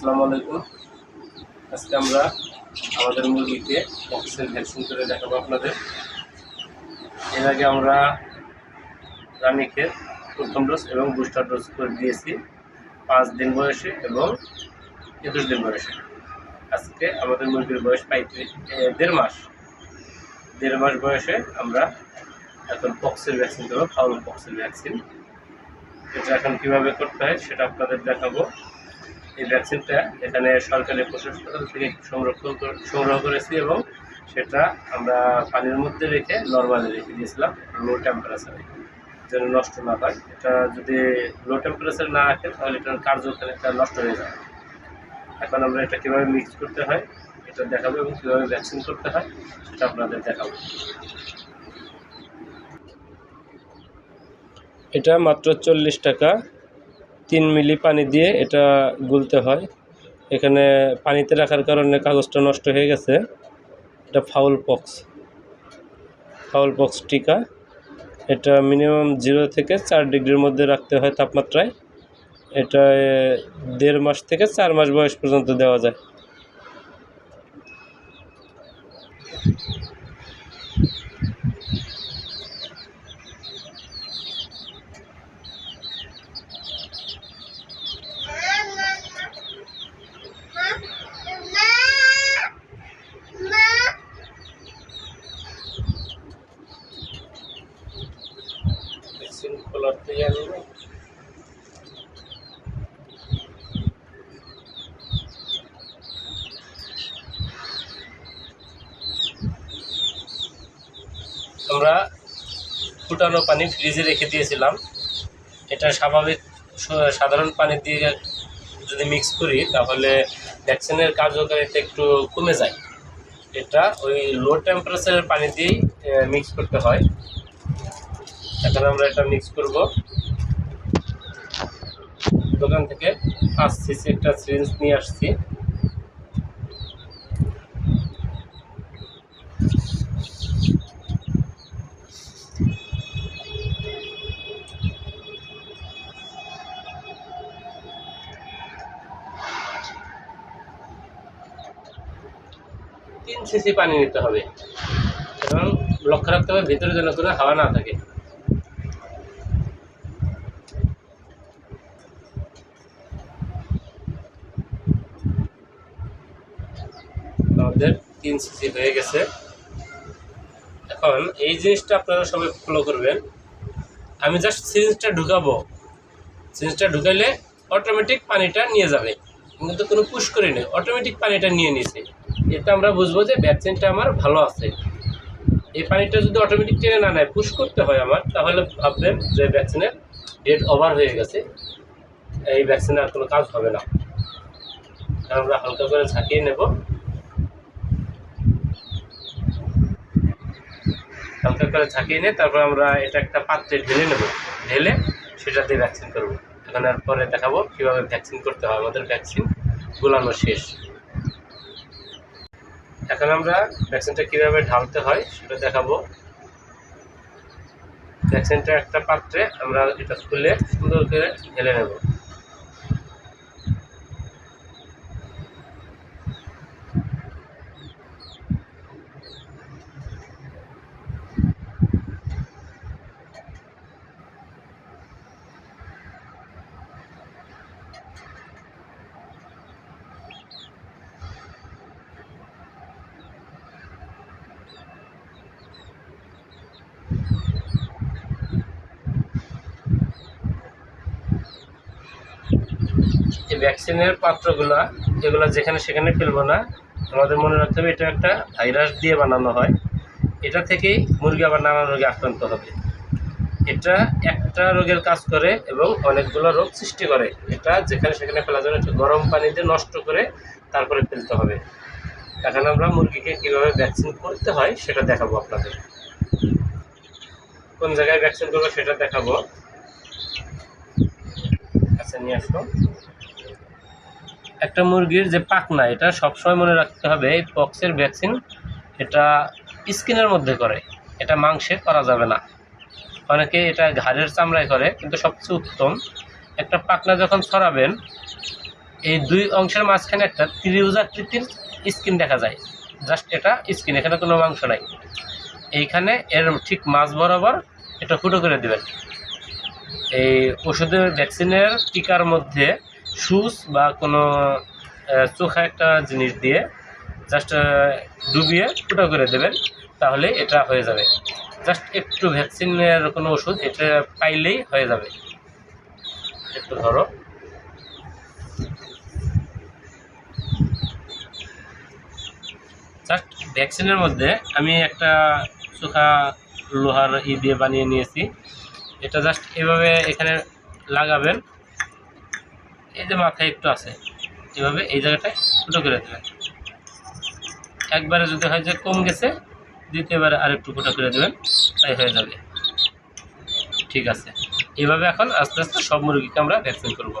আসসালামু আলাইকুম। আজকে আমরা আমাদের মুরগিকে পক্সের ভ্যাকসিন করে দেখাবো আপনাদের। এর আগে আমরা রানীকে প্রথম ডোজ এবং বুস্টার ডোজ করে দিয়েছি 5 দিন বয়সে এবং 21 দিন বয়সে। আজকে আমাদের মুরগির বয়স প্রায় 1.5 মাস বয়সে আমরা এখন পক্সের ভ্যাকসিন দেবো, ফাউল পক্সের ভ্যাকসিন। এটা এখন কীভাবে করতে হয় সেটা আপনাদের দেখাবো। এই ভ্যাকসিনটা এখানে সরকারি পশু হাসপাতাল থেকে সংগ্রহ করেছি এবং সেটা আমরা পানির মধ্যে রেখে নর্মালি রেখে দিয়েছিলাম লো টেম্পারেচারে, যেন নষ্ট না হয়। এটা যদি লো টেম্পারেচারে না রাখে তাহলে এটার কার্যকারিতা নষ্ট হয়ে যায়। এখন আমরা এটা কীভাবে মিক্স করতে হয় এটা দেখাবো এবং কীভাবে ভ্যাকসিন করতে হয় সেটা আপনাদের দেখাবো। এটা মাত্র 40 টাকা, 3 মিলি পানি দিয়ে এটা গুলতে হয়। এখানে পানিতে রাখার কারণে কাগজটা নষ্ট হয়ে গেছে। এটা ফাউল পক্স টিকা। এটা মিনিমাম 0 থেকে 4 ডিগ্রির মধ্যে রাখতে হয় তাপমাত্রায়। এটা 1.5 মাস থেকে 4 মাস বয়স পর্যন্ত দেওয়া যায়। আমরা ফুটানো পানি ফ্রিজে রেখে দিয়েছিলাম। এটা সাধারণ পানি দিয়ে যদি মিক্স করি তাহলে ভ্যাকসিনের কার্যকারিতা একটু কমে যায়। এটা ওই লো টেম্পারেচারের পানি দিয়েই মিক্স করতে হয়। এখন আমরা এটা মিক্স করব। দোকান থেকে 5 সিসি একটা সিরিঞ্জ নিয়ে আসছি। তিন সিসি পানি নিতে হবে এবং লক্ষ্য রাখতে হবে ভিতরে যেন কোনো হাওয়া না থাকে। আমাদের 3 সিসি হয়ে গেছে। এখন এই জিনিসটা আপনারা সবাই ফলো করবেন। আমি জাস্ট সিরিঞ্জটা ঢুকাবো, সিরিঞ্জটা ঢুকাইলে অটোমেটিক পানিটা নিয়ে যাবে, কিন্তু কোনো পুশ করে নেই, অটোমেটিক পানিটা নিয়ে নিয়েছে। এতে আমরা বুঝবো যে ভ্যাকসিনটা আমার ভালো আছে। এই পানিটা যদি অটোমেটিক টেনে না নেয়, পুশ করতে হয় আমার, তাহলে ভাববেন যে ভ্যাকসিনের ডেট ওভার হয়ে গেছে, এই ভ্যাকসিনের আর কোনো কাজ হবে না। আমরা হালকা করে ঝাঁকিয়ে নেব, হালকা করে ঝাঁকিয়ে নিয়ে তারপর আমরা এটা একটা পাত্রে ঢেলে নেব, ঢেলে সেটা দিয়ে ভ্যাকসিন করবো। এখন আর পরে দেখাবো কীভাবে ভ্যাকসিন করতে হয়। আমাদের ভ্যাকসিন গুলানো শেষ। এখন আমরা ভ্যাকসিনটা কীভাবে ঢালতে হয় সেটা দেখাবো। ভ্যাকসিনটা একটা পাত্রে আমরা এটা খুলে সুন্দর করে ঢেলে নেব। এই ভ্যাকসিনের পাত্রগুলো এগুলো যেখানে সেখানে ফেলবো না। আমাদের মনে রাখতে হবে এটা একটা ভাইরাস দিয়ে বানানো হয়। এটা থেকেই মুরগি আবার নানা রোগে আক্রান্ত হবে। এটা একটা রোগের কাজ করে এবং অনেকগুলো রোগ সৃষ্টি করে। এটা যেখানে সেখানে ফেলা যাবে, একটু গরম পানিতে নষ্ট করে তারপরে ফেলতে হবে। এখন আমরা মুরগিকে কীভাবে ভ্যাকসিন করতে হয় সেটা দেখাবো আপনাদের। কোন জায়গায় ভ্যাকসিন করবো সেটা দেখাবো। আচ্ছা, নিয়ে আসবো। একটা মুরগির যে পাখনা, এটা সবসময় মনে রাখতে হবে এই পক্সের ভ্যাকসিন এটা স্কিনের মধ্যে করে, এটা মাংসে করা যাবে না। অনেকে এটা ঘাড়ের চামড়ায় করে, কিন্তু সবচেয়ে উত্তম একটা পাখনা যখন ছড়াবেন এই দুই অংশের মাঝখানে একটা ত্রিভুজ আকৃতির স্কিন দেখা যায়, জাস্ট এটা স্কিন, এখানে কোনো মাংস নাই। এইখানে এর ঠিক মাঝ বরাবর এটা ফুটো করে দেবেন। এই ওষুধের ভ্যাকসিনের টিকার মধ্যে সুচ বা কোনো চোখা একটা জিনিস দিয়ে জাস্ট ডুবিয়ে ফুটো করে দেবেন, তাহলে এটা হয়ে যাবে। জাস্ট একটু ভ্যাকসিনের কোনো ওষুধ এটা পাইলেই হয়ে যাবে। একটু ধরো, জাস্ট ভ্যাকসিনের মধ্যে আমি একটা চোখা লোহার দিয়ে বানিয়ে নিয়েছি। এটা জাস্ট এভাবে এখানে লাগাবেন, এই যে মাথায় একটু আছে, এভাবে এই জায়গাটায় ফুটো করে দেবেন। একবারে যদি হয় যে কম গেছে, দ্বিতীয়বারে আরেকটু ফুটো করে দেবেন, তাই হয়ে যাবে। ঠিক আছে, এভাবে এখন আস্তে আস্তে সব মুরগিকে আমরা ভ্যাকসিন করব।